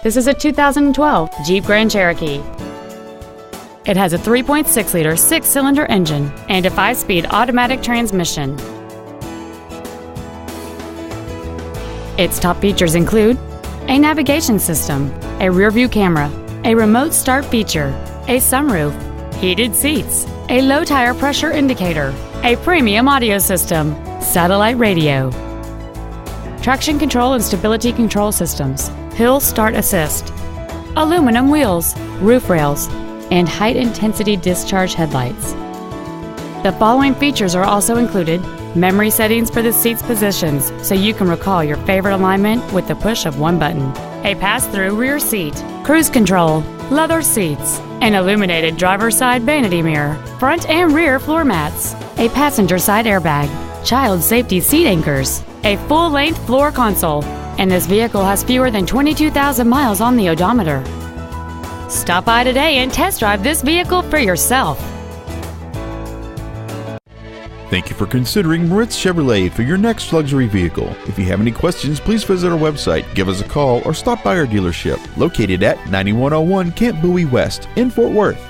This is a 2012 Jeep Grand Cherokee. It has a 3.6-liter six-cylinder engine and a 5-speed automatic transmission. Its top features include a navigation system, a rear-view camera, a remote start feature, a sunroof, heated seats, a low tire pressure indicator, a premium audio system, satellite radio, traction control and stability control systems, hill start assist, aluminum wheels, roof rails, and high-intensity discharge headlights. The following features are also included: memory settings for the seat's positions so you can recall your favorite alignment with the push of one button, a pass-through rear seat, cruise control, leather seats, an illuminated driver's side vanity mirror, front and rear floor mats, a passenger side airbag, child safety seat anchors, a full-length floor console, and this vehicle has fewer than 22,000 miles on the odometer. Stop by today and test drive this vehicle for yourself. Thank you for considering Moritz Chevrolet for your next luxury vehicle. If you have any questions, please visit our website, give us a call, or stop by our dealership located at 9101 Camp Bowie West in Fort Worth.